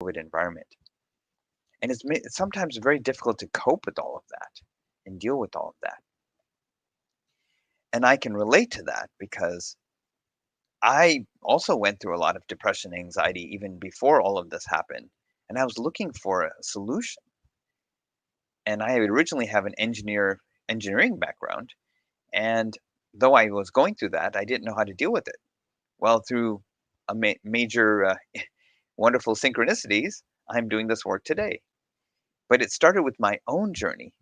COVID environment. And it's sometimes very difficult to cope with all of that and deal with all of that. And I can relate to that because I also went through a lot of depression and anxiety even before all of this happened. And I was looking for a solution. And I originally have an engineering background. And though I was going through that, I didn't know how to deal with it. Well, through a major wonderful synchronicities, I'm doing this work today. But it started with my own journey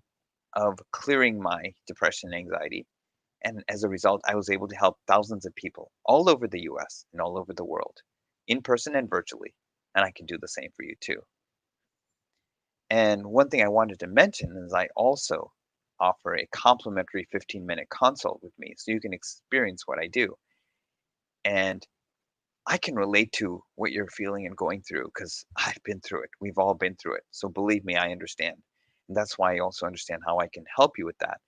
of clearing my depression and anxiety. And as a result, I was able to help thousands of people all over the US and all over the world, in person and virtually. And I can do the same for you too. And one thing I wanted to mention is I also offer a complimentary 15-minute consult with me so you can experience what I do. And I can relate to what you're feeling and going through because I've been through it. We've all been through it. So believe me, I understand. And that's why I also understand how I can help you with that.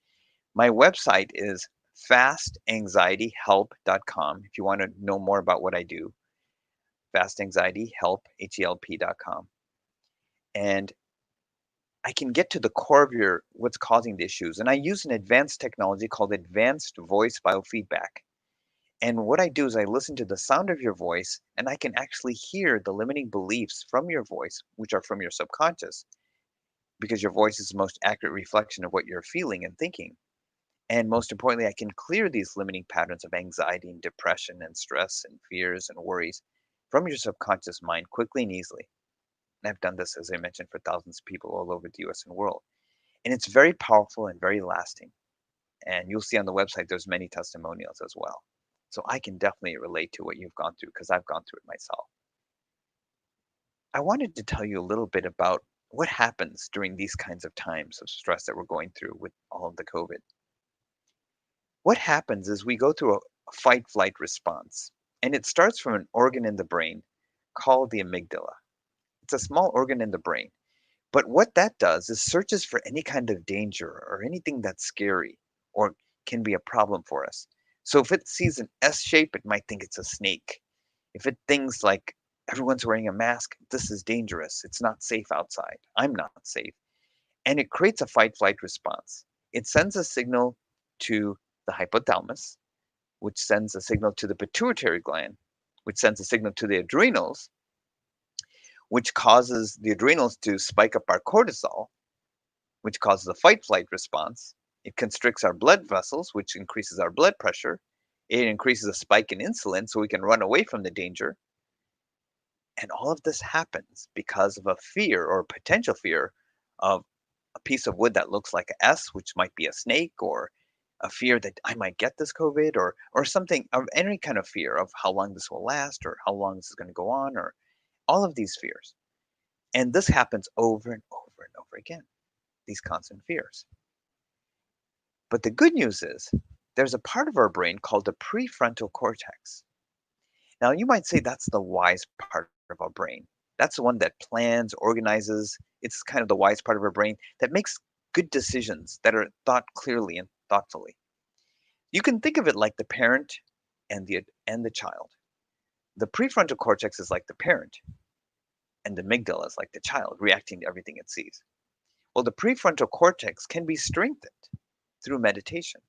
My website is fastanxietyhelp.com. If you want to know more about what I do, fastanxietyhelp, HELP.com. And I can get to the core of your what's causing the issues. And I use an advanced technology called advanced voice biofeedback. And what I do is I listen to the sound of your voice and I can actually hear the limiting beliefs from your voice, which are from your subconscious, because your voice is the most accurate reflection of what you're feeling and thinking. And most importantly, I can clear these limiting patterns of anxiety and depression and stress and fears and worries from your subconscious mind quickly and easily. And I've done this, as I mentioned, for thousands of people all over the US and world. And it's very powerful and very lasting. And you'll see on the website there's many testimonials as well. So I can definitely relate to what you've gone through because I've gone through it myself. I wanted to tell you a little bit about what happens during these kinds of times of stress that we're going through with all of the COVID. What happens is we go through a fight flight response, and it starts from an organ in the brain called the amygdala. It's a small organ in the brain. But what that does is searches for any kind of danger or anything that's scary or can be a problem for us. So if it sees an S shape, it might think it's a snake. If it thinks like everyone's wearing a mask, this is dangerous. It's not safe outside. I'm not safe. And it creates a fight flight response. It sends a signal to the hypothalamus, which sends a signal to the pituitary gland, which sends a signal to the adrenals, which causes the adrenals to spike up our cortisol, which causes a fight flight response. It constricts our blood vessels, which increases our blood pressure. It increases a spike in insulin so we can run away from the danger. And all of this happens because of a fear or potential fear of a piece of wood that looks like an S, which might be a snake, or a fear that I might get this COVID, or something of any kind of fear of how long this will last, or how long this is going to go on, or all of these fears. And this happens over and over and over again, these constant fears. But the good news is there's a part of our brain called the prefrontal cortex. Now, you might say that's the wise part of our brain. That's the one that plans, organizes. It's kind of the wise part of our brain that makes good decisions that are thought clearly and thoughtfully. You can think of it like the parent and the child. The prefrontal cortex is like the parent, and the amygdala is like the child reacting to everything it sees. Well, the prefrontal cortex can be strengthened through meditation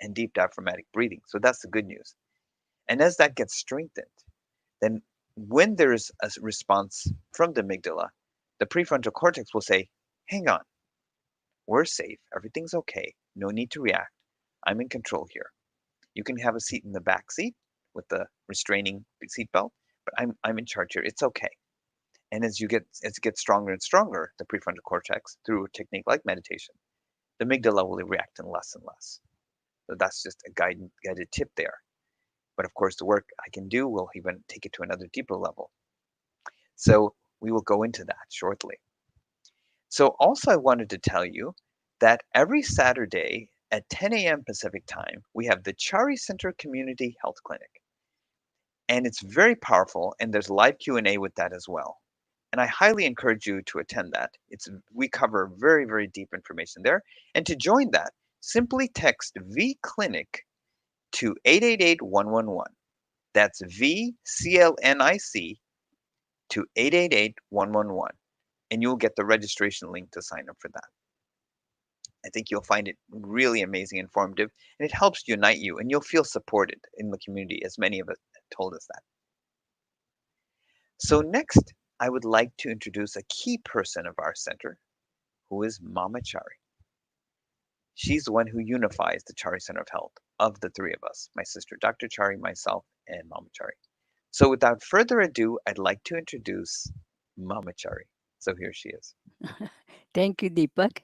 and deep diaphragmatic breathing. So that's the good news. And as that gets strengthened, then when there's a response from the amygdala, the prefrontal cortex will say, hang on, we're safe, everything's okay, no need to react, I'm in control here. You can have a seat in the back seat with the restraining seatbelt, but I'm in charge here, it's okay. And as it gets stronger and stronger, the prefrontal cortex, through a technique like meditation, the amygdala will react in less and less. So that's just a guided tip there. But of course, the work I can do will even take it to another deeper level. So we will go into that shortly. So also I wanted to tell you that every Saturday at 10 a.m. Pacific time, we have the Chari Center Community Health Clinic. And it's very powerful, and there's live Q&A with that as well. And I highly encourage you to attend that. We cover very, very deep information there. And to join that, simply text VClinic to 888-111. That's VCLNIC to 888-111, and you'll get the registration link to sign up for that. I think you'll find it really amazing, informative, and it helps unite you, and you'll feel supported in the community, as many of us told us that. So next, I would like to introduce a key person of our center, who is Mama Chari. She's the one who unifies the Chari Center of Health of the three of us, my sister Dr. Chari, myself, and Mama Chari. So without further ado, I'd like to introduce Mama Chari. So here she is. Thank you, Deepak.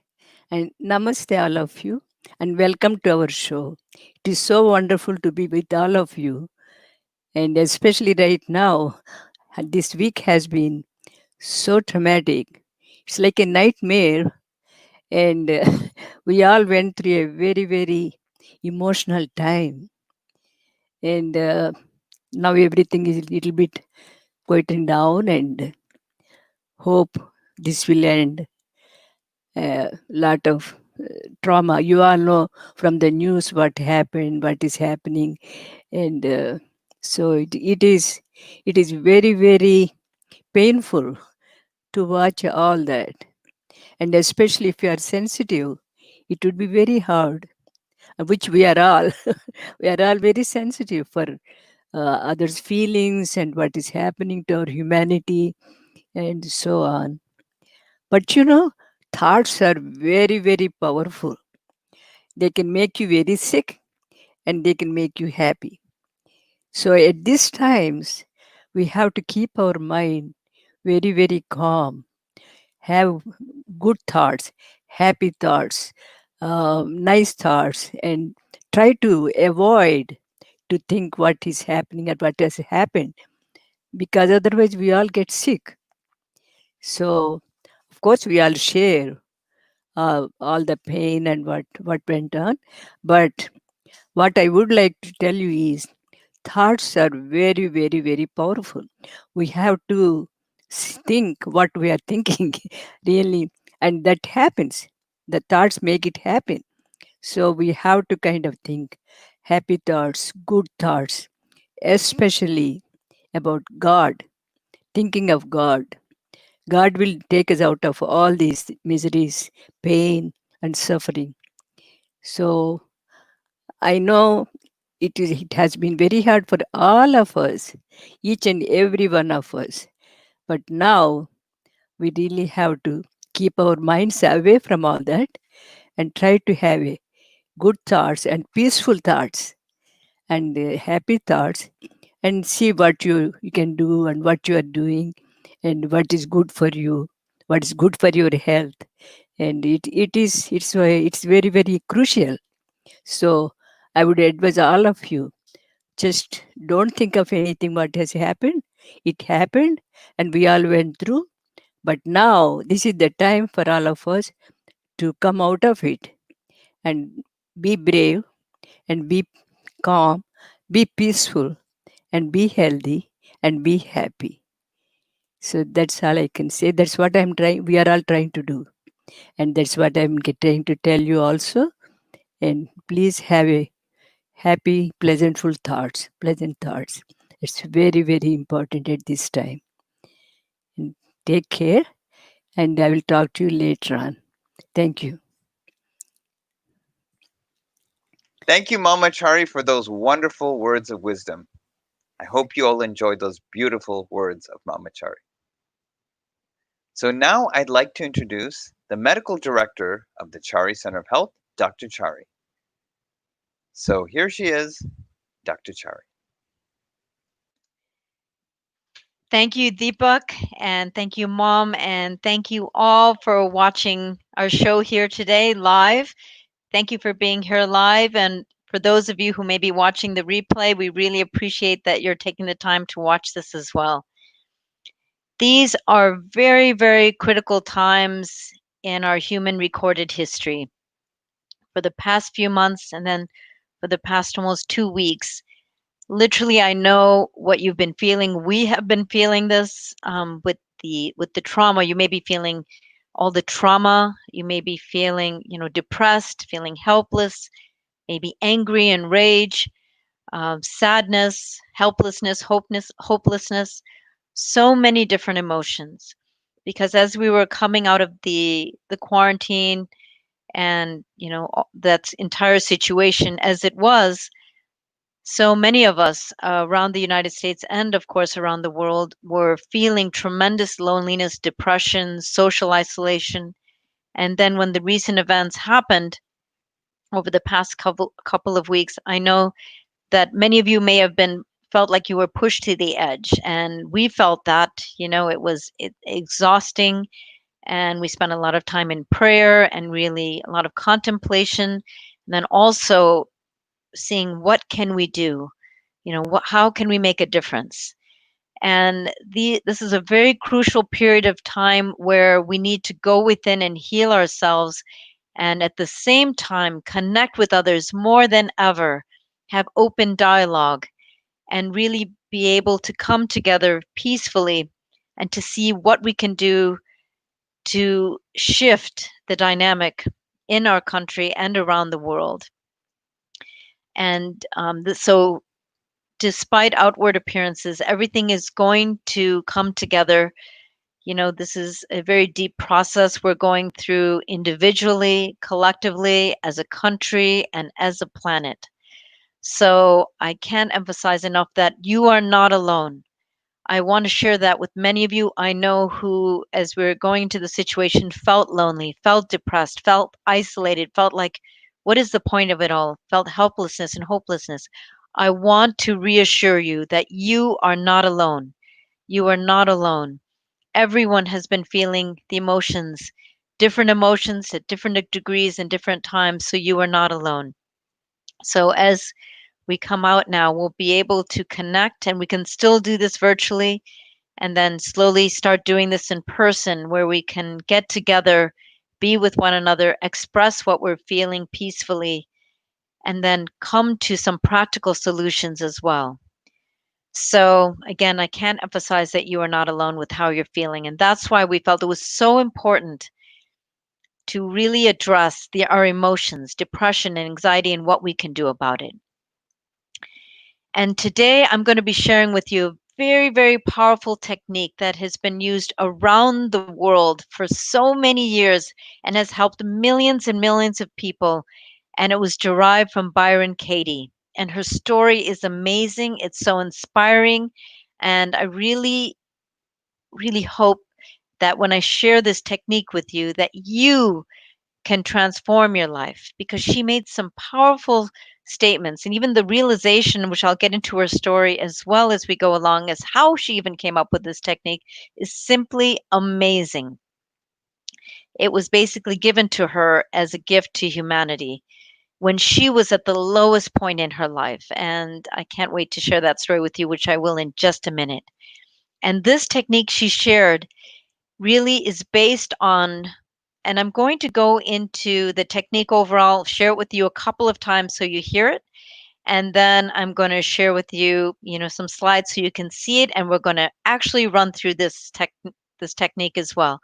And namaste, all of you. And welcome to our show. It is so wonderful to be with all of you. And especially right now, this week has been so traumatic. It's like a nightmare. And we all went through a very, very emotional time. And now everything is a little bit quieting down and hope this will end. A lot of trauma. You all know from the news what happened, what is happening, and so it is very very painful to watch all that, and especially if you are sensitive, it would be very hard. Which we are all, we are all very sensitive for others' feelings and what is happening to our humanity and so on. But thoughts are very very powerful. They can make you very sick and they can make you happy. So at these times, we have to keep our mind very, very calm, have good thoughts, happy thoughts, nice thoughts, and try to avoid to think what is happening and what has happened because otherwise we all get sick. So, of course, we all share all the pain and what went on. But what I would like to tell you is thoughts are very, very, very powerful. We have to think what we are thinking, really, and that happens. The thoughts make it happen. So we have to kind of think happy thoughts, good thoughts, especially about God, thinking of God. God will take us out of all these miseries, pain, and suffering. So I know it has been very hard for all of us, each and every one of us. But now we really have to keep our minds away from all that and try to have a good thoughts and peaceful thoughts and happy thoughts and see what you can do and what you are doing and what is good for you, what is good for your health. And it's very, very crucial. So I would advise all of you, just don't think of anything what has happened. It happened and we all went through. But now this is the time for all of us to come out of it and be brave and be calm, be peaceful and be healthy and be happy. So that's all I can say. That's what I'm trying, we are all trying to do. And that's what trying to tell you also. And please have a happy, pleasantful thoughts, pleasant thoughts. It's very, very important at this time. And take care, and I will talk to you later on. Thank you. Thank you, Mama Chari, for those wonderful words of wisdom. I hope you all enjoyed those beautiful words of Mama Chari. So now I'd like to introduce the medical director of the Chari Center of Health, Dr. Chari. So here she is, Dr. Chari. Thank you, Deepak, and thank you, Mom, and thank you all for watching our show here today live. Thank you for being here live. And for those of you who may be watching the replay, we really appreciate that you're taking the time to watch this as well. These are very, very critical times in our human recorded history. For the past few months and then for the past almost 2 weeks, literally I know what you've been feeling. We have been feeling this with the trauma. You may be feeling all the trauma. You may be feeling, depressed, feeling helpless, maybe angry and rage, sadness, helplessness, hopelessness. so many different emotions, because as we were coming out of the quarantine and that entire situation as it was, so many of us around the United States and of course around the world were feeling tremendous loneliness, depression, social isolation. And then when the recent events happened over the past couple of weeks, I know that many of you may have been felt like you were pushed to the edge, and we felt that. It was exhausting, and we spent a lot of time in prayer and really a lot of contemplation, and then also seeing what can we do, how can we make a difference. And this is a very crucial period of time where we need to go within and heal ourselves, and at the same time connect with others more than ever, have open dialogue, and really be able to come together peacefully and to see what we can do to shift the dynamic in our country and around the world. And so, despite outward appearances, everything is going to come together. This is a very deep process we're going through individually, collectively, as a country, and as a planet. So I can't emphasize enough that you are not alone. I want to share that with many of you I know who, as we were going into the situation, felt lonely, felt depressed, felt isolated, felt like, what is the point of it all? Felt helplessness and hopelessness. I want to reassure you that you are not alone. You are not alone. Everyone has been feeling the different emotions at different degrees and different times, so you are not alone. So as we come out now, we'll be able to connect, and we can still do this virtually, and then slowly start doing this in person where we can get together, be with one another, express what we're feeling peacefully, and then come to some practical solutions as well. So, again, I can't emphasize that you are not alone with how you're feeling. And that's why we felt it was so important to really address our emotions, depression, and anxiety, and what we can do about it. And today I'm going to be sharing with you a very, very powerful technique that has been used around the world for so many years and has helped millions and millions of people. And it was derived from Byron Katie. And her story is amazing. It's so inspiring. And I really, really hope that when I share this technique with you, that you can transform your life, because she made some powerful statements, and even the realization, which I'll get into her story as well as we go along, as how she even came up with this technique, is simply amazing. It was basically given to her as a gift to humanity when she was at the lowest point in her life. And I can't wait to share that story with you, which I will in just a minute. And this technique she shared really is based on, and I'm going to go into the technique overall, share it with you a couple of times so you hear it. And then I'm going to share with you, some slides so you can see it. And we're going to actually run through this technique as well.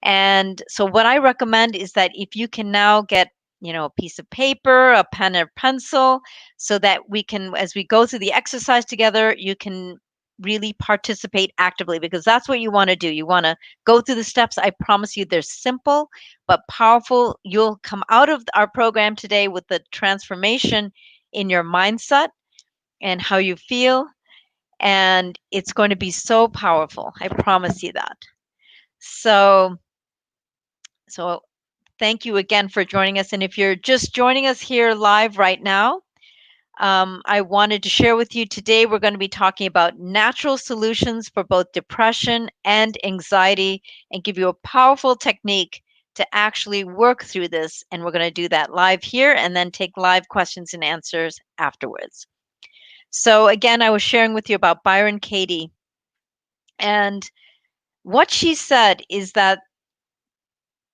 And so what I recommend is that if you can now get, a piece of paper, a pen or pencil, so that we can, as we go through the exercise together, you can really participate actively, because that's what you want to do. You want to go through the steps. I promise you they're simple but powerful. You'll come out of our program today with the transformation in your mindset and how you feel, and it's going to be so powerful. I promise you that. So thank you again for joining us. And if you're just joining us here live right now, I wanted to share with you today, we're going to be talking about natural solutions for both depression and anxiety, and give you a powerful technique to actually work through this. And we're going to do that live here and then take live questions and answers afterwards. So, again, I was sharing with you about Byron Katie. And what she said is that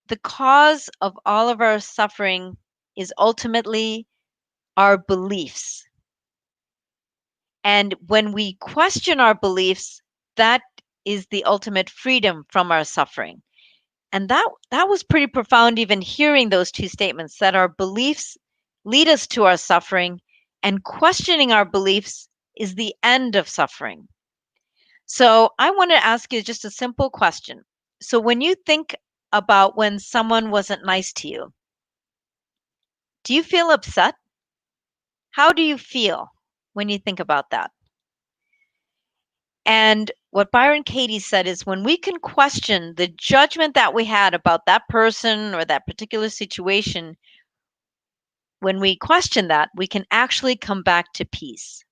the cause of all of our suffering is ultimately our beliefs. And when we question our beliefs, that is the ultimate freedom from our suffering. And that was pretty profound, even hearing those two statements, that our beliefs lead us to our suffering, and questioning our beliefs is the end of suffering. So I want to ask you just a simple question. So when you think about when someone wasn't nice to you, do you feel upset? How do you feel when you think about that? And what Byron Katie said is when we can question the judgment that we had about that person or that particular situation, when we question that, we can actually come back to peace.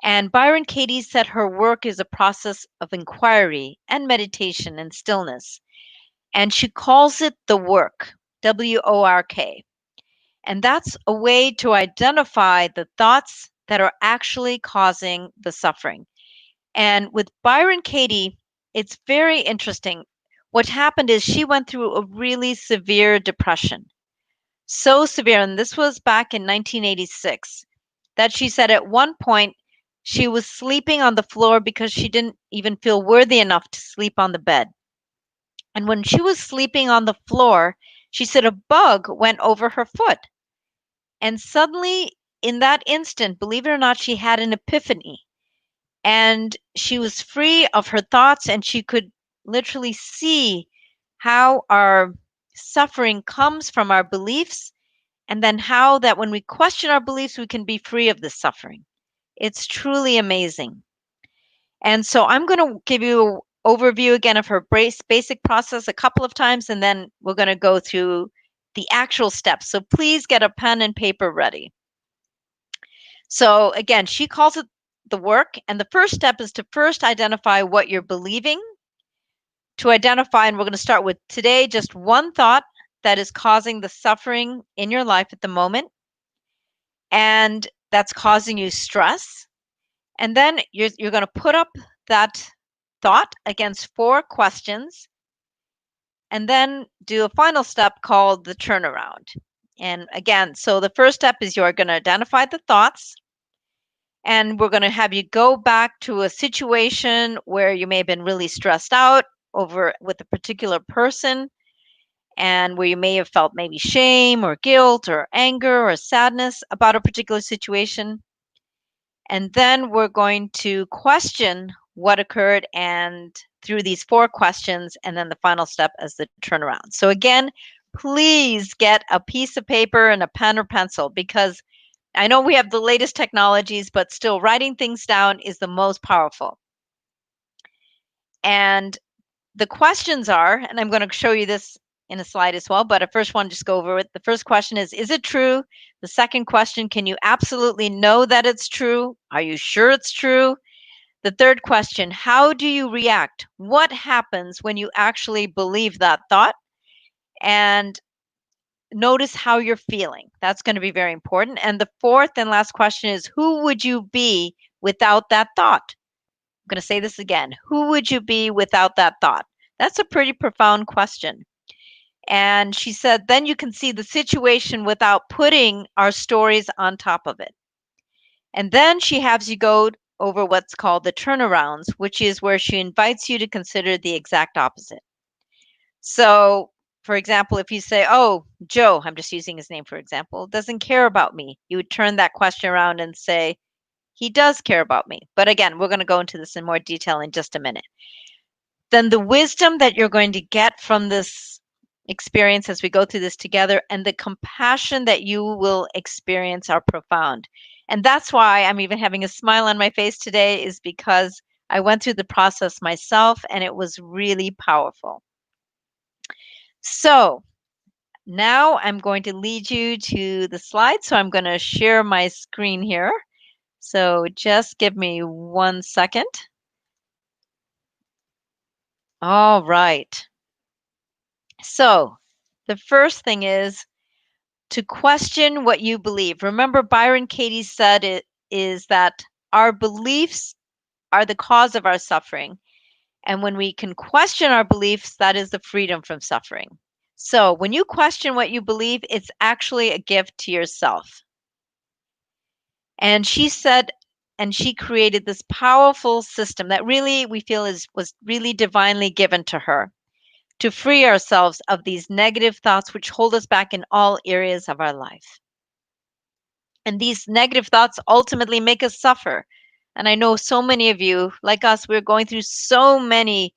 And Byron Katie said her work is a process of inquiry and meditation and stillness. And she calls it the work, WORK. And that's a way to identify the thoughts that are actually causing the suffering. And with Byron Katie, it's very interesting. What happened is she went through a really severe depression. So severe, and this was back in 1986, that she said at one point she was sleeping on the floor because she didn't even feel worthy enough to sleep on the bed. And when she was sleeping on the floor, she said a bug went over her foot. And suddenly, in that instant, believe it or not, she had an epiphany and she was free of her thoughts and she could literally see how our suffering comes from our beliefs and then how that when we question our beliefs we can be free of this suffering. It's truly amazing. And so I'm going to give you an overview again of her basic process a couple of times and then we're going to go through the actual steps. So please get a pen and paper ready. So again, she calls it the work. And the first step is to first identify what you're believing, to identify, and we're going to start with today, just one thought that is causing the suffering in your life at the moment, and that's causing you stress. And then you're going to put up that thought against 4 questions, and then do a final step called the turnaround. And again, so the first step is you're going to identify the thoughts. And we're going to have you go back to a situation where you may have been really stressed out over with a particular person and where you may have felt maybe shame or guilt or anger or sadness about a particular situation. And then we're going to question what occurred and through these 4 questions, and then the final step as the turnaround. So, again, please get a piece of paper and a pen or pencil because I know we have the latest technologies, but still writing things down is the most powerful. And the questions are, and I'm going to show you this in a slide as well, but I first want to just go over it. The first question is it true? The second question, can you absolutely know that it's true? Are you sure it's true? The third question, how do you react? What happens when you actually believe that thought? And notice how you're feeling. That's going to be very important. And the fourth and last question is who would you be without that thought? I'm going to say this again. Who would you be without that thought? That's a pretty profound question. And she said, then you can see the situation without putting our stories on top of it. And then she has you go over what's called the turnarounds, which is where she invites you to consider the exact opposite. So, for example, if you say, oh, Joe, I'm just using his name for example, doesn't care about me, you would turn that question around and say, he does care about me. But again, we're going to go into this in more detail in just a minute. Then the wisdom that you're going to get from this experience as we go through this together and the compassion that you will experience are profound. And that's why I'm even having a smile on my face today, is because I went through the process myself and it was really powerful. So now I'm going to lead you to the slide. So I'm going to share my screen here. So just give me 1 second. All right. So the first thing is to question what you believe. Remember, Byron Katie said it is that our beliefs are the cause of our suffering. And when we can question our beliefs, that is the freedom from suffering. So when you question what you believe, it's actually a gift to yourself. And she said, and she created this powerful system that really we feel was really divinely given to her to free ourselves of these negative thoughts which hold us back in all areas of our life. And these negative thoughts ultimately make us suffer. And I know so many of you, like us, we're going through so many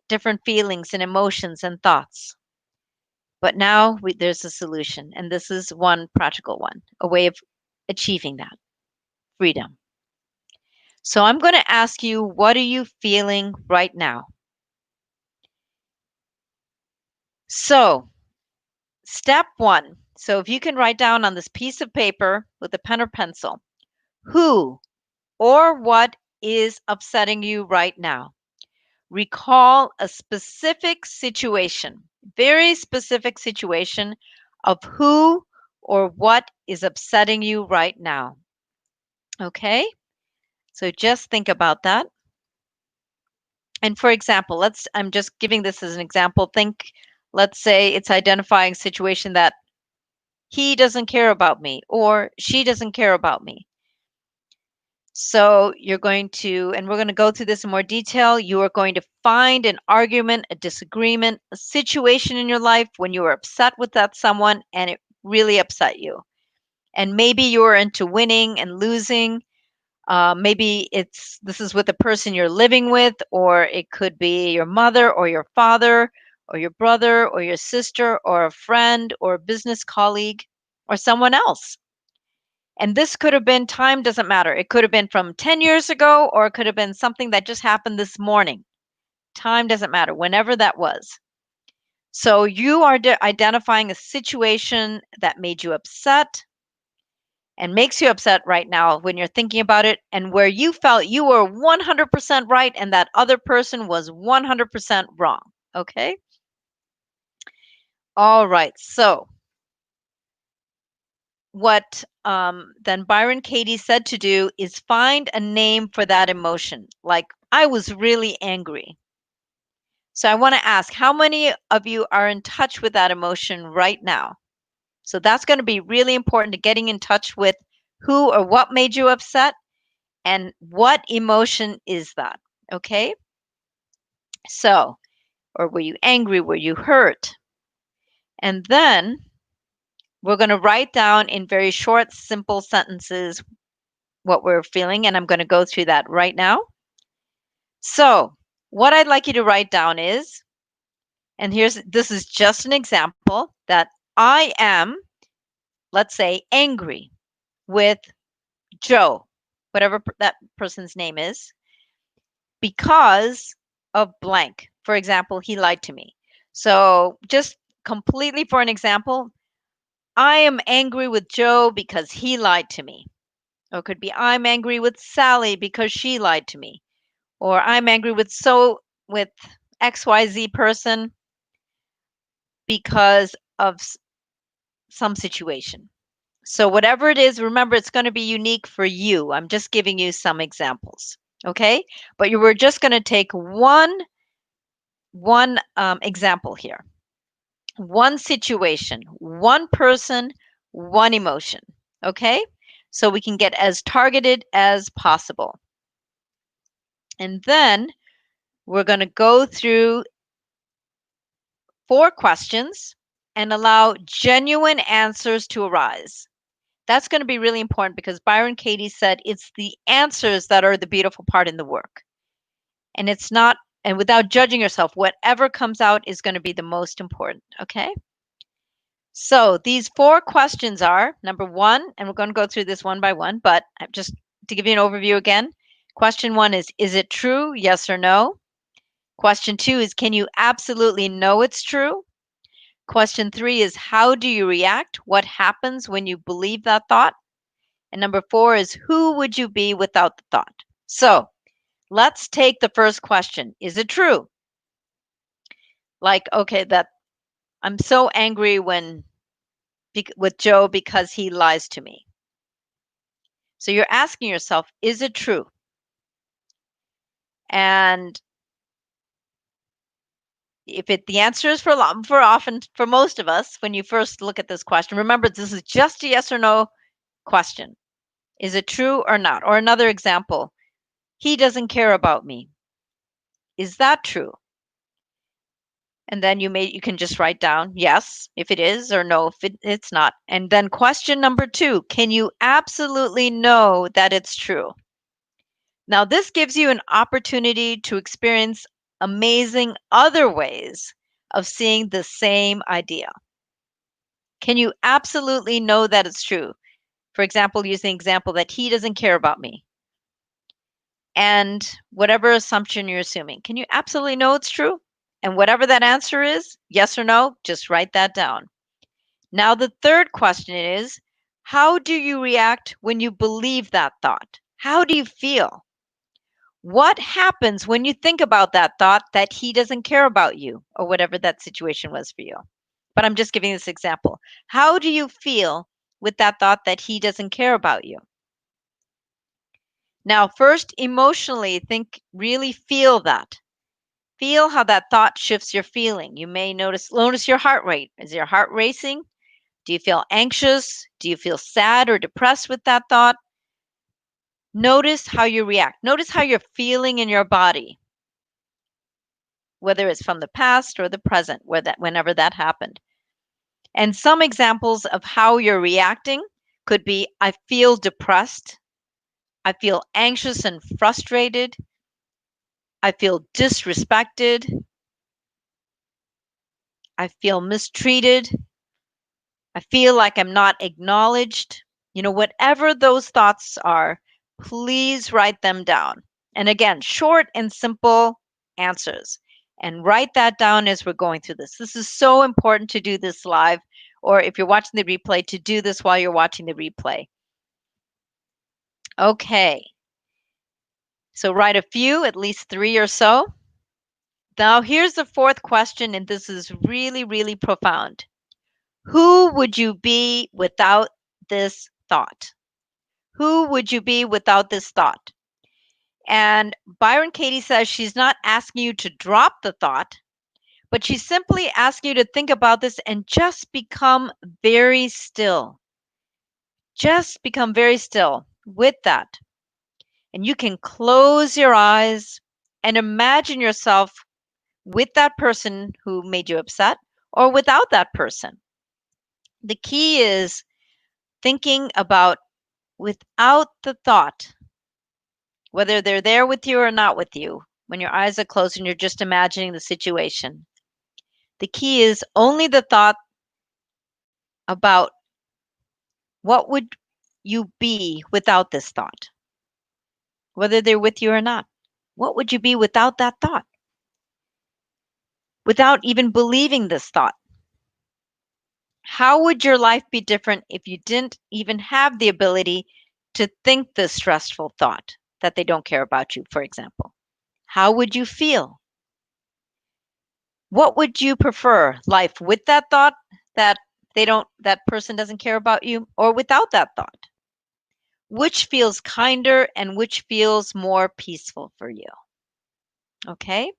different feelings and emotions and thoughts. But now there's a solution, and this is one practical one, a way of achieving that freedom. So I'm going to ask you, what are you feeling right now? So, step one. So, if you can write down on this piece of paper with a pen or pencil, who or what is upsetting you right now? Recall a specific situation, very specific situation of who or what is upsetting you right now. Okay? So just think about that. And for example, I'm just giving this as an example. Let's say it's identifying a situation that he doesn't care about me or she doesn't care about me. So you're going to, and we're going to go through this in more detail. You are going to find an argument, a disagreement, a situation in your life when you were upset with that someone and it really upset you. And maybe you're into winning and losing. Maybe this is with the person you're living with, or it could be your mother or your father or your brother or your sister or a friend or a business colleague or someone else. And this could have been, time doesn't matter. It could have been from 10 years ago, or it could have been something that just happened this morning. Time doesn't matter, whenever that was. So you are identifying a situation that made you upset and makes you upset right now when you're thinking about it, and where you felt you were 100% right and that other person was 100% wrong. Okay? All right. So what then Byron Katie said to do is find a name for that emotion. Like, I was really angry. So I want to ask, how many of you are in touch with that emotion right now? So that's going to be really important to getting in touch with who or what made you upset and what emotion is that. Okay? So, or were you angry? Were you hurt? And then we're going to write down in very short, simple sentences what we're feeling, and I'm going to go through that right now. So, what I'd like you to write down is, and this is just an example, that I am, let's say, angry with Joe, whatever that person's name is, because of blank. For example, he lied to me. So, just completely for an example, I am angry with Joe because he lied to me. Or it could be, I'm angry with Sally because she lied to me. Or I'm angry with XYZ person because of some situation. So whatever it is, remember, it's going to be unique for you. I'm just giving you some examples. Okay? But you were just going to take one example here. One situation, one person, one emotion. Okay? So we can get as targeted as possible. And then we're going to go through 4 questions and allow genuine answers to arise. That's going to be really important because Byron Katie said it's the answers that are the beautiful part in the work. And it's not, and without judging yourself, whatever comes out is going to be the most important. Okay? So these 4 questions are number 1, and we're going to go through this one by one, but just to give you an overview again. Question 1 is it true? Yes or no? Question 2 is, can you absolutely know it's true? Question 3 is, how do you react? What happens when you believe that thought? And number 4 is, who would you be without the thought? So let's take the first question. Is it true? Like, okay, that I'm so angry with Joe because he lies to me. So you're asking yourself, is it true? And the answer is for most of us, when you first look at this question, remember, this is just a yes or no question. Is it true or not? Or another example, he doesn't care about me. Is that true? And then you can just write down yes if it is, or no if it's not. And then question number 2, can you absolutely know that it's true? Now, this gives you an opportunity to experience amazing other ways of seeing the same idea. Can you absolutely know that it's true? For example, using the example that he doesn't care about me and whatever assumption you're assuming. Can you absolutely know it's true? And whatever that answer is, yes or no, just write that down. Now, the third question is, how do you react when you believe that thought? How do you feel? What happens when you think about that thought that he doesn't care about you or whatever that situation was for you? But I'm just giving this example. How do you feel with that thought that he doesn't care about you? Now, first, emotionally, think, really feel that. Feel how that thought shifts your feeling. You may notice your heart rate. Is your heart racing? Do you feel anxious? Do you feel sad or depressed with that thought? Notice how you react. Notice how you're feeling in your body, whether it's from the past or the present, whenever that happened. And some examples of how you're reacting could be, I feel depressed. I feel anxious and frustrated. I feel disrespected. I feel mistreated. I feel like I'm not acknowledged. Whatever those thoughts are, please write them down. And again, short and simple answers. And write that down as we're going through this. This is so important to do this live, or if you're watching the replay, to do this while you're watching the replay. Okay. So write a few, at least 3 or so. Now, here's the fourth question, and this is really, really profound. Who would you be without this thought? Who would you be without this thought? And Byron Katie says she's not asking you to drop the thought, but she's simply asking you to think about this and just become very still. Just become very still with that. And you can close your eyes and imagine yourself with that person who made you upset or without that person. The key is thinking about without the thought, whether they're there with you or not with you, when your eyes are closed and you're just imagining the situation. The key is only the thought about what would you be without this thought, whether they're with you or not. What would you be without that thought? Without even believing this thought? How would your life be different if you didn't even have the ability to think the stressful thought that they don't care about you, for example? How would you feel? What would you prefer? Life with that thought that that person doesn't care about you, or without that thought? Which feels kinder and which feels more peaceful for you? Okay?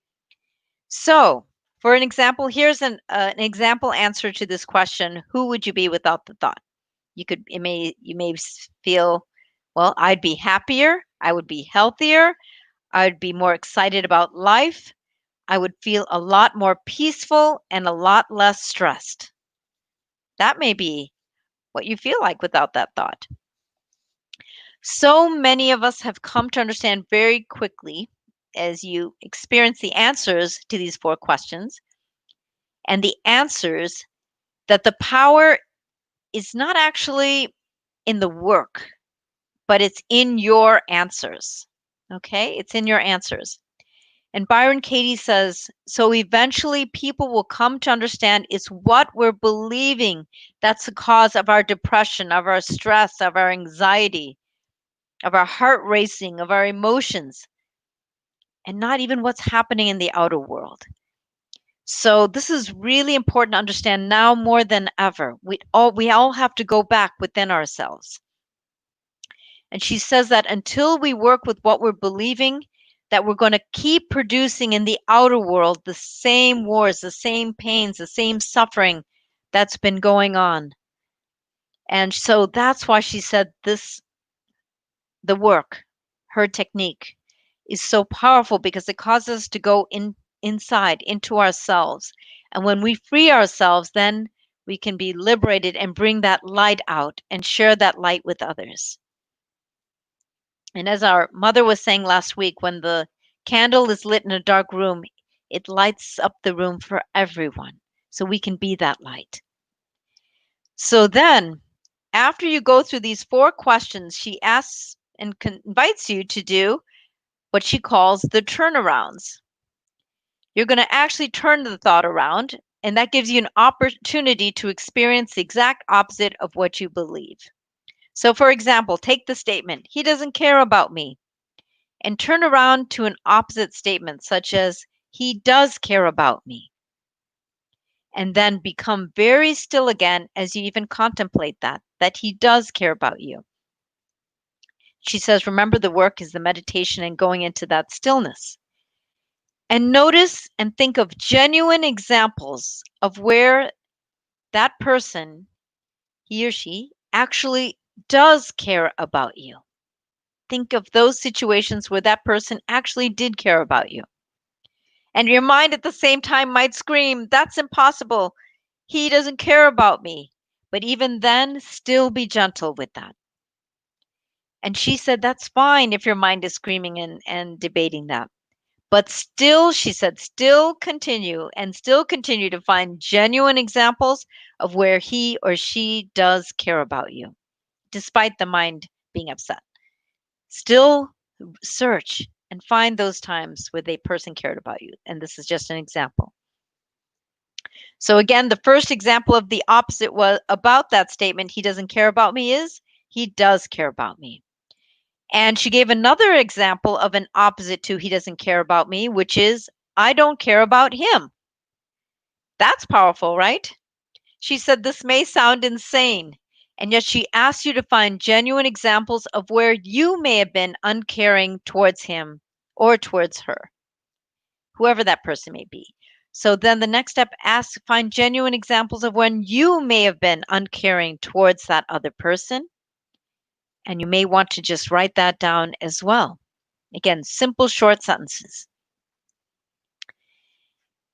So, for an example, here's an example answer to this question, who would you be without the thought? You may feel, well, I'd be happier, I would be healthier, I'd be more excited about life, I would feel a lot more peaceful and a lot less stressed. That may be what you feel like without that thought. So many of us have come to understand very quickly as you experience the answers to these 4 questions and the answers, that the power is not actually in the work, but it's in your answers. Okay? It's in your answers. And Byron Katie says, so eventually people will come to understand it's what we're believing that's the cause of our depression, of our stress, of our anxiety, of our heart racing, of our emotions, and not even what's happening in the outer world. So this is really important to understand now more than ever. We all have to go back within ourselves. And she says that until we work with what we're believing, that we're going to keep producing in the outer world the same wars, the same pains, the same suffering that's been going on. And so that's why she said the work, her technique, is so powerful because it causes us to go inside into ourselves. And when we free ourselves, then we can be liberated and bring that light out and share that light with others. And as our mother was saying last week, when the candle is lit in a dark room, it lights up the room for everyone. So we can be that light. So then, after you go through these 4 questions, she asks and invites you to do what she calls the turnarounds. You're going to actually turn the thought around, and that gives you an opportunity to experience the exact opposite of what you believe. So, for example, take the statement, he doesn't care about me, and turn around to an opposite statement, such as, he does care about me. And then become very still again as you even contemplate that he does care about you. She says, remember, the work is the meditation and going into that stillness. And notice and think of genuine examples of where that person, he or she, actually does care about you. Think of those situations where that person actually did care about you. And your mind at the same time might scream, that's impossible. He doesn't care about me. But even then, still be gentle with that. And she said, that's fine if your mind is screaming and debating that. But still, she said, still continue to find genuine examples of where he or she does care about you, despite the mind being upset. Still search and find those times where the person cared about you. And this is just an example. So again, the first example of the opposite was about that statement, he doesn't care about me, is he does care about me. And she gave another example of an opposite to he doesn't care about me, which is I don't care about him. That's powerful, right? She said this may sound insane, and yet she asked you to find genuine examples of where you may have been uncaring towards him or towards her, whoever that person may be. So then the next step, find genuine examples of when you may have been uncaring towards that other person. And you may want to just write that down as well. Again, simple, short sentences.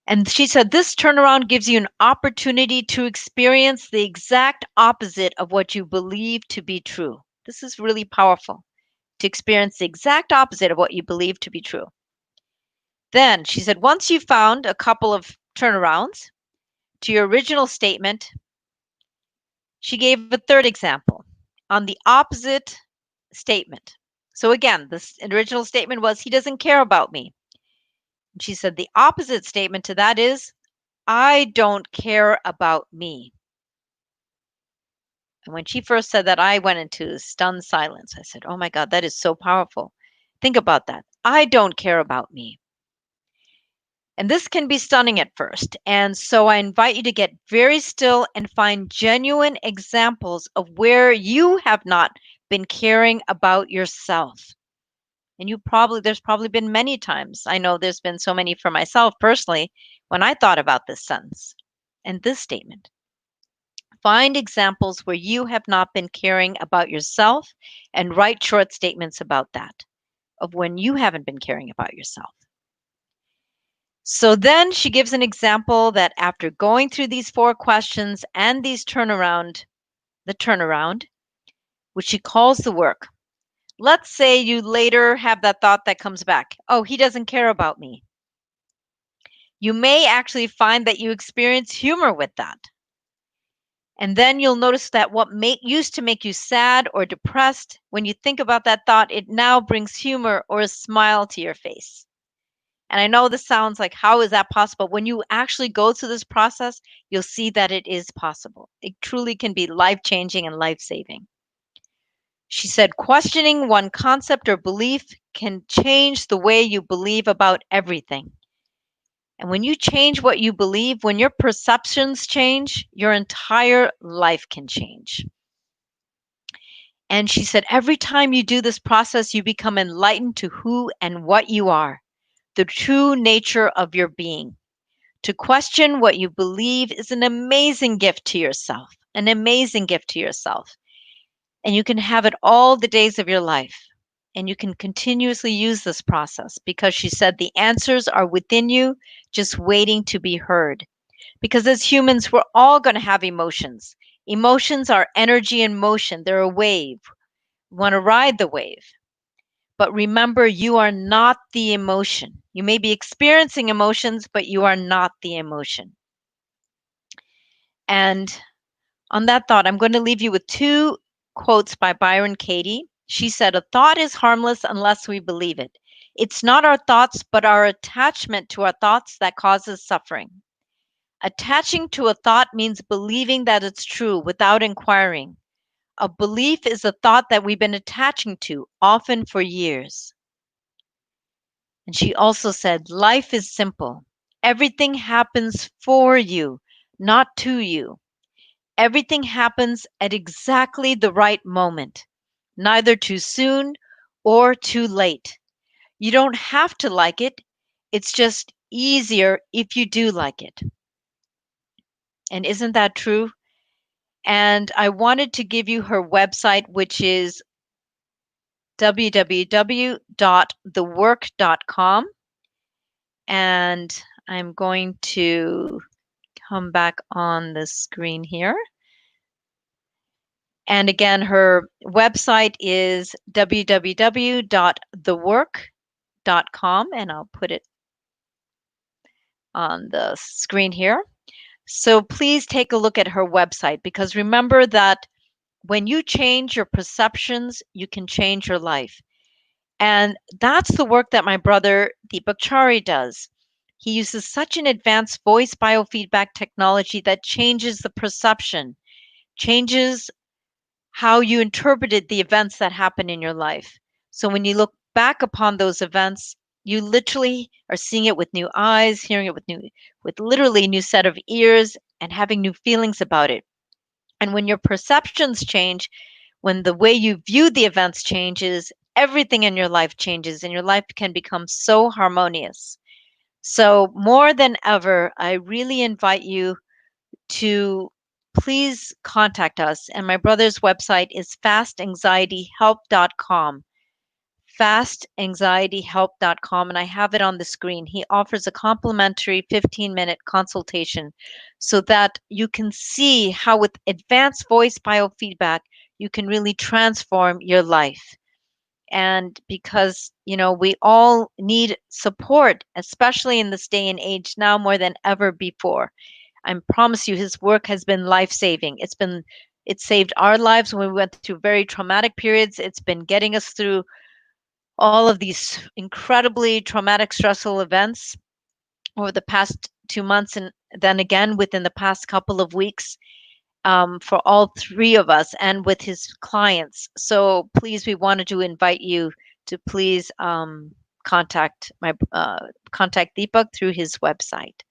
And she said this turnaround gives you an opportunity to experience the exact opposite of what you believe to be true. This is really powerful, to experience the exact opposite of what you believe to be true. Then she said, once you found a couple of turnarounds to your original statement, she gave a third example on the opposite statement. So again, this original statement was, he doesn't care about me. And she said the opposite statement to that is, I don't care about me. And when she first said that, I went into stunned silence. I said, oh my God, that is so powerful. Think about that. I don't care about me. And this can be stunning at first. And so I invite you to get very still and find genuine examples of where you have not been caring about yourself. And there's probably been many times. I know there's been so many for myself personally when I thought about this sentence and this statement. Find examples where you have not been caring about yourself and write short statements about that, of when you haven't been caring about yourself. So then she gives an example that after going through these 4 questions and the turnaround, which she calls the work. Let's say you later have that thought that comes back. Oh, he doesn't care about me. You may actually find that you experience humor with that. And then you'll notice that what used to make you sad or depressed, when you think about that thought, it now brings humor or a smile to your face. And I know this sounds like, how is that possible? When you actually go through this process, you'll see that it is possible. It truly can be life-changing and life-saving. She said, questioning one concept or belief can change the way you believe about everything. And when you change what you believe, when your perceptions change, your entire life can change. And she said, every time you do this process, you become enlightened to who and what you are, the true nature of your being. To question what you believe is an amazing gift to yourself, an amazing gift to yourself. And you can have it all the days of your life. And you can continuously use this process because she said the answers are within you, just waiting to be heard. Because as humans, we're all going to have emotions. Emotions are energy in motion, they're a wave. We want to ride the wave. But remember, you are not the emotion. You may be experiencing emotions, but you are not the emotion. And on that thought, I'm going to leave you with two quotes by Byron Katie. She said, "A thought is harmless unless we believe it. It's not our thoughts, but our attachment to our thoughts that causes suffering. Attaching to a thought means believing that it's true without inquiring. A belief is a thought that we've been attaching to, often for years." And she also said, "Life is simple. Everything happens for you, not to you. Everything happens at exactly the right moment, neither too soon or too late. You don't have to like it. It's just easier if you do like it." And isn't that true? And I wanted to give you her website, which is www.thework.com. And I'm going to come back on the screen here. And again, her website is www.thework.com, and I'll put it on the screen here. So please take a look at her website, because remember that when you change your perceptions, you can change your life. And that's the work that my brother Deepak Chari does. He uses such an advanced voice biofeedback technology that changes the perception, changes how you interpreted the events that happen in your life. So when you look back upon those events, you literally are seeing it with new eyes, hearing it with literally new set of ears, and having new feelings about it. And when your perceptions change, when the way you view the events changes, everything in your life changes and your life can become so harmonious. So more than ever, I really invite you to please contact us. And my brother's website is fastanxietyhelp.com. Fastanxietyhelp.com. And I have it on the screen. He offers a complimentary 15-minute consultation so that you can see how, with advanced voice biofeedback, you can really transform your life. And because, we all need support, especially in this day and age now more than ever before. I promise you, his work has been life saving. It saved our lives when we went through very traumatic periods. It's been getting us through all of these incredibly traumatic, stressful events over the past 2 months, and then again within the past couple of weeks, for all three of us and with his clients. So please, we wanted to invite you to please contact Deepak through his website.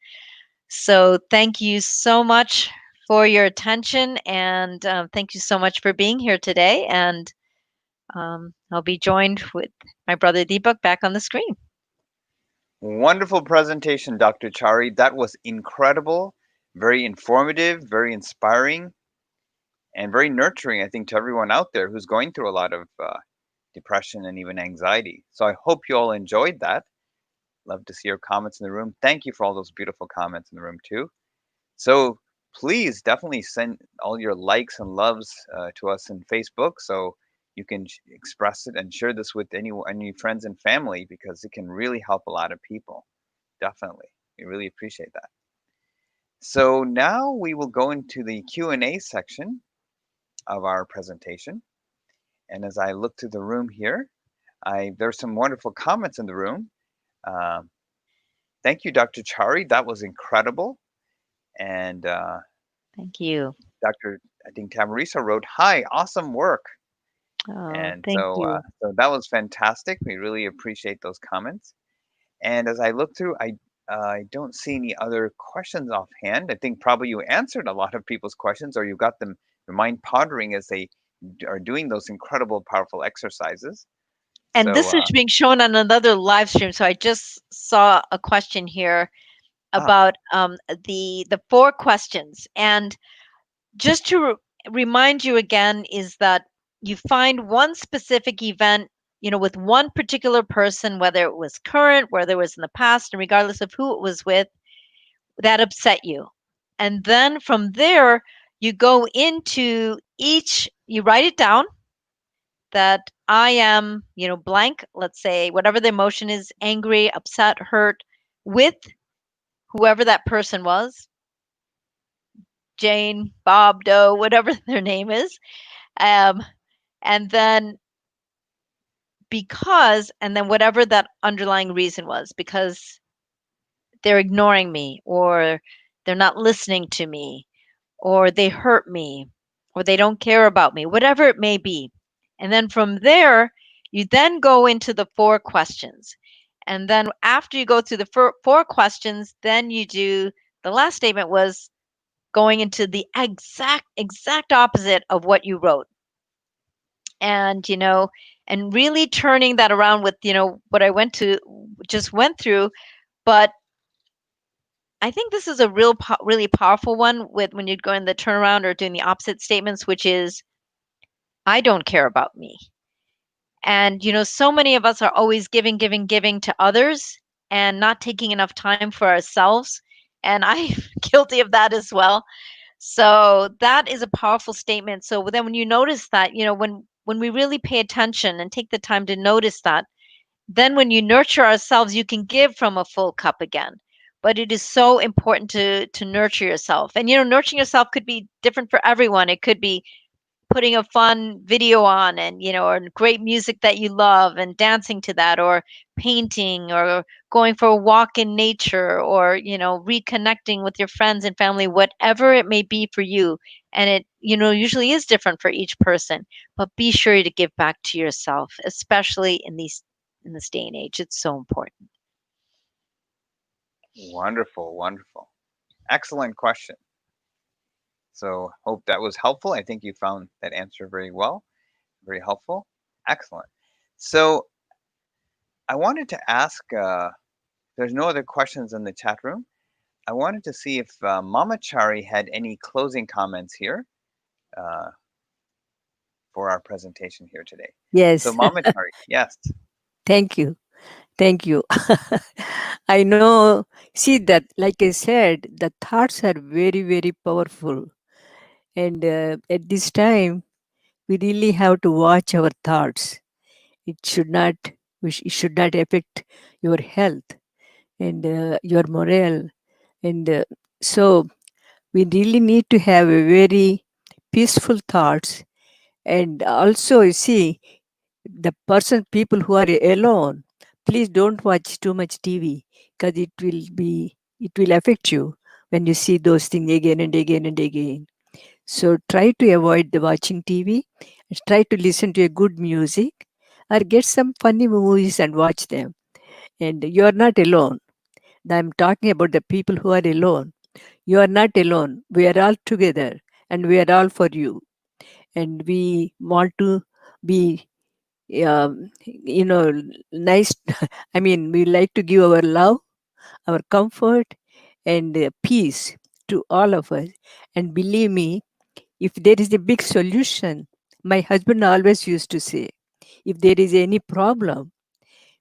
So thank you so much for your attention, and thank you so much for being here today. And I'll be joined with my brother Deepak back on the screen. Wonderful presentation, Dr. Chari. That was incredible, very informative, very inspiring, and very nurturing, I think, to everyone out there who's going through a lot of depression and even anxiety. So I hope you all enjoyed that. Love to see your comments in the room. Thank you for all those beautiful comments in the room, too. So please definitely send all your likes and loves to us in Facebook so you can express it and share this with any friends and family, because it can really help a lot of people. Definitely. We really appreciate that. So now we will go into the Q&A section of our presentation. And as I look through the room here, there's some wonderful comments in the room. Um, Thank you, Dr. Chari. That was incredible. And Thank you. Dr. I think Tamarisa wrote, "Hi, awesome work." Oh, And thank you. so that was fantastic. We really appreciate those comments. And as I look through, I don't see any other questions offhand. I think probably you answered a lot of people's questions, or you got them your mind pondering as they are doing those incredible, powerful exercises. And So, this is being shown on another live stream. So I just saw a question here ah, about the four questions. And just to remind you again, is that you find one specific event, with one particular person, whether it was current, whether it was in the past, and regardless of who it was with, that upset you. And then from there, you go into each, you write it down, that I am, blank, let's say, whatever the emotion is, angry, upset, hurt, with whoever that person was, Jane, Bob, Doe, whatever their name is. Um, and then and then whatever that underlying reason was, because they're ignoring me, or they're not listening to me, or they hurt me, or they don't care about me, whatever it may be. And then from there, you then go into the four questions. And then after you go through the four questions, then you do the last statement was going into the exact opposite of what you wrote. And and really turning that around with what I just went through. But I think this is a really powerful one with when you're going the turnaround or doing the opposite statements, which is, I don't care about me. And so many of us are always giving, giving, giving to others and not taking enough time for ourselves. And I'm guilty of that as well. So that is a powerful statement. So then when you notice that, when we really pay attention and take the time to notice that, then when you nurture ourselves, you can give from a full cup again. But it is so important to nurture yourself. And nurturing yourself could be different for everyone. It could be putting a fun video on, and or great music that you love and dancing to that, or painting, or going for a walk in nature, or reconnecting with your friends and family, whatever it may be for you. And it usually is different for each person, but be sure to give back to yourself, especially in this day and age. It's so important. Wonderful, wonderful. Excellent question. So hope that was helpful. I think you found that answer very well, very helpful. Excellent. So I wanted to ask, there's no other questions in the chat room. I wanted to see if Mama Chari had any closing comments here uh, for our presentation here today. So Yes. Mama Chari, yes. Thank you. Thank you. I know, see that, like I said, the thoughts are very, very powerful. And at this time, we really have to watch our thoughts. It should not, it should not affect your health and your morale. And so we really need to have a very peaceful thoughts. And also, you see, the people who are alone, please don't watch too much TV, because it will affect you when you see those things again and again and again. So try to avoid the watching TV. Try to listen to a good music, or get some funny movies and watch them. And you are not alone. I'm talking about the people who are alone. You are not alone. We are all together, and we are all for you. And we want to be, you know, nice. I mean, we like to give our love, our comfort, and peace to all of us. And believe me, if there is a big solution, my husband always used to say, if there is any problem,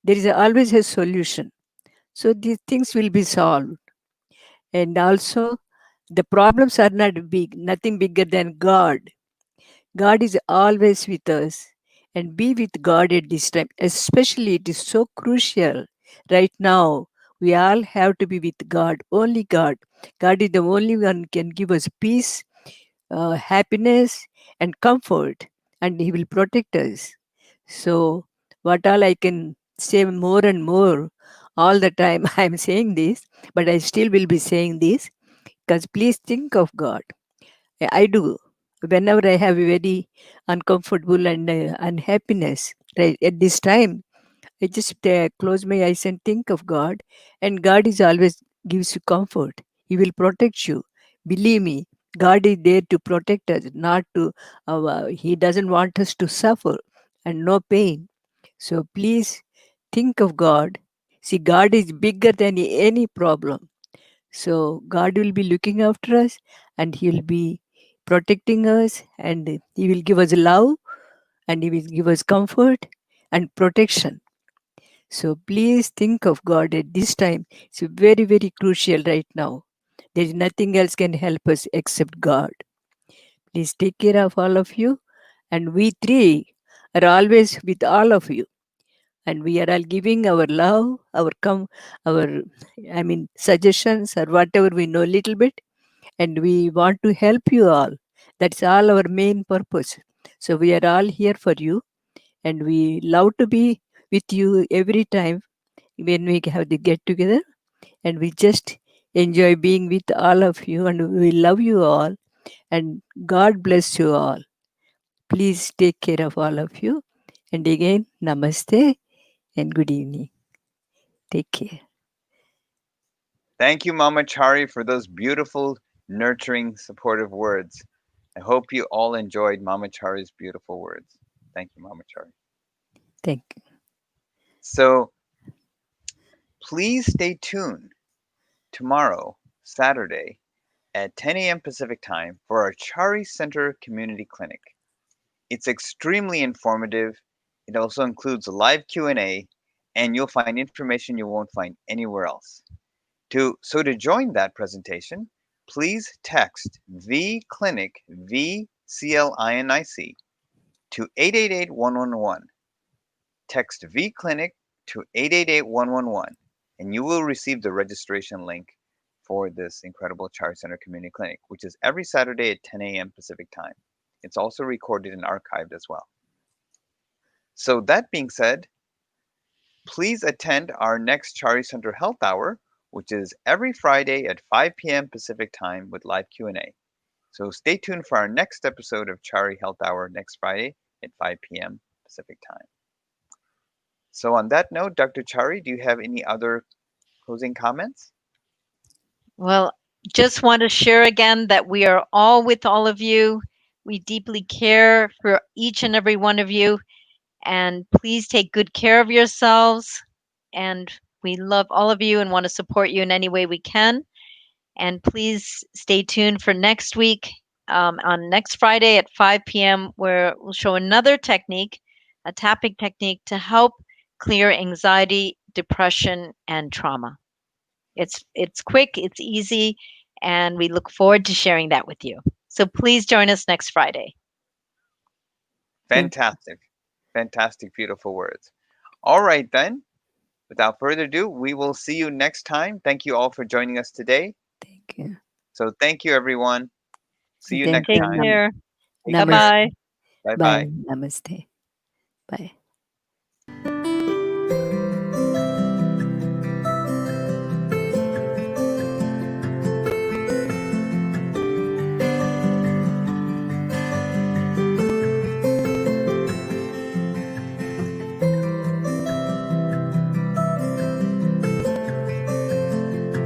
there is always a solution. So these things will be solved. And also, the problems are not big, nothing bigger than God. God is always with us, and be with God at this time. Especially, it is so crucial right now. We all have to be with God, only God. God is the only one can give us peace, happiness, and comfort, and He will protect us. So, what all I can say more and more all the time, I am saying this, but I still will be saying this, because please think of God. I do. Whenever I have a very uncomfortable and unhappiness, right, at this time, I just close my eyes and think of God, and God is always gives you comfort. He will protect you. Believe me, God is there to protect us, not to. He doesn't want us to suffer and no pain. So please think of God. See, God is bigger than any problem. So God will be looking after us, and He will be protecting us, and He will give us love, and He will give us comfort and protection. So please think of God at this time. It's very, very crucial right now. There is nothing else can help us except God. Please take care of all of you. And we three are always with all of you, and we are all giving our love, our suggestions or whatever we know little bit, and we want to help you all. That's all our main purpose. So we are all here for you, and we love to be with you every time when we have the get together, and we just enjoy being with all of you, and we love you all, and God bless you all. Please take care of all of you, and again, namaste and good evening. Take care. Thank you, Mama Chari, for those beautiful, nurturing, supportive words. I hope you all enjoyed Mama Chari's beautiful words. Thank you, Mama Chari. Thank you. So please stay tuned tomorrow, Saturday, at 10 a.m. Pacific Time for our Chari Center Community Clinic. It's extremely informative. It also includes a live Q&A, and you'll find information you won't find anywhere else. To join that presentation, please text VClinic, VCLINIC, to 888-111. Text VClinic to 888-111, and you will receive the registration link for this incredible Chari Center Community Clinic, which is every Saturday at 10 a.m. Pacific Time. It's also recorded and archived as well. So that being said, please attend our next Chari Center Health Hour, which is every Friday at 5 p.m. Pacific Time with live Q&A. So stay tuned for our next episode of Chari Health Hour next Friday at 5 p.m. Pacific Time. So on that note, Dr. Chari, do you have any other closing comments? Well, just want to share again that we are all with all of you. We deeply care for each and every one of you. And please take good care of yourselves. And we love all of you and want to support you in any way we can. And please stay tuned for next week, on next Friday at 5 p.m., where we'll show another technique, a tapping technique to help clear anxiety, depression, and trauma. It's quick, it's easy, and we look forward to sharing that with you. So please join us next Friday. Thank, Fantastic. Fantastic, beautiful words. All right, then. Without further ado, we will see you next time. Thank you all for joining us today. thank you. So thank you, everyone. See you Thank next you. Take time. care. Take Bye care. Namaste. bye. Bye Bye. bye. Namaste. Bye.